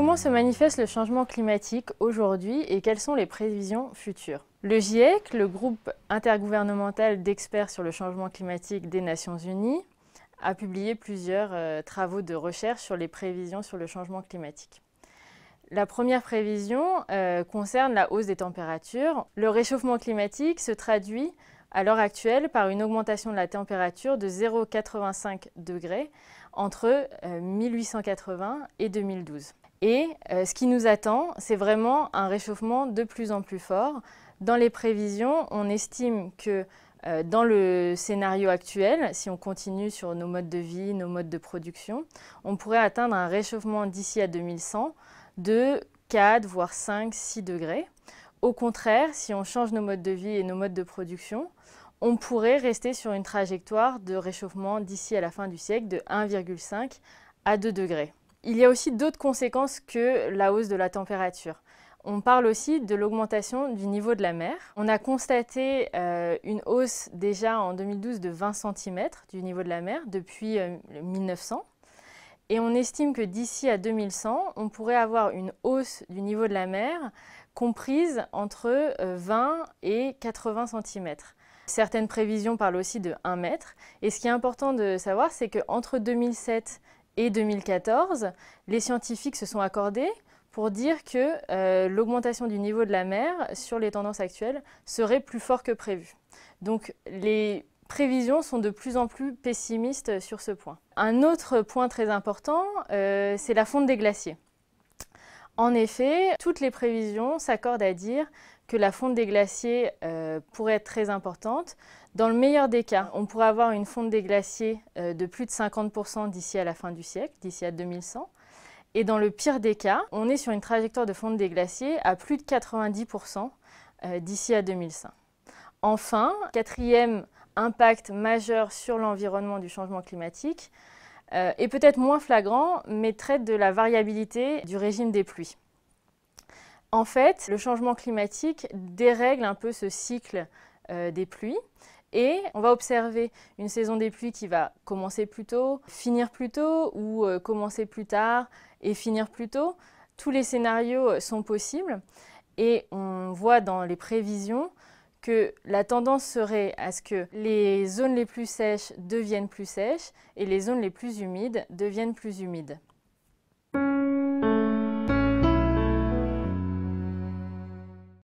Comment se manifeste le changement climatique aujourd'hui et quelles sont les prévisions futures? Le GIEC, le groupe intergouvernemental d'experts sur le changement climatique des Nations Unies, a publié plusieurs travaux de recherche sur les prévisions sur le changement climatique. La première prévision concerne la hausse des températures. Le réchauffement climatique se traduit à l'heure actuelle par une augmentation de la température de 0,85 degrés entre 1880 et 2012. Et ce qui nous attend, c'est vraiment un réchauffement de plus en plus fort. Dans les prévisions, on estime que dans le scénario actuel, si on continue sur nos modes de vie, nos modes de production, on pourrait atteindre un réchauffement d'ici à 2100 de 4, voire 5, 6 degrés. Au contraire, si on change nos modes de vie et nos modes de production, on pourrait rester sur une trajectoire de réchauffement d'ici à la fin du siècle de 1,5 à 2 degrés. Il y a aussi d'autres conséquences que la hausse de la température. On parle aussi de l'augmentation du niveau de la mer. On a constaté une hausse déjà en 2012 de 20 cm du niveau de la mer depuis 1900. Et on estime que d'ici à 2100, on pourrait avoir une hausse du niveau de la mer comprise entre 20 et 80 cm. Certaines prévisions parlent aussi de 1 mètre. Et ce qui est important de savoir, c'est qu'entre 2007 et 2014, les scientifiques se sont accordés pour dire que l'augmentation du niveau de la mer sur les tendances actuelles serait plus fort que prévu. Donc les prévisions sont de plus en plus pessimistes sur ce point. Un autre point très important, c'est la fonte des glaciers. En effet, toutes les prévisions s'accordent à dire que la fonte des glaciers pourrait être très importante. Dans le meilleur des cas, on pourrait avoir une fonte des glaciers de plus de 50% d'ici à la fin du siècle, d'ici à 2100. Et dans le pire des cas, on est sur une trajectoire de fonte des glaciers à plus de 90% d'ici à 2100. Enfin, quatrième impact majeur sur l'environnement du changement climatique est peut-être moins flagrant, mais traite de la variabilité du régime des pluies. En fait, le changement climatique dérègle un peu ce cycle des pluies et on va observer une saison des pluies qui va commencer plus tôt, finir plus tôt ou commencer plus tard et finir plus tôt. Tous les scénarios sont possibles et on voit dans les prévisions que la tendance serait à ce que les zones les plus sèches deviennent plus sèches et les zones les plus humides deviennent plus humides.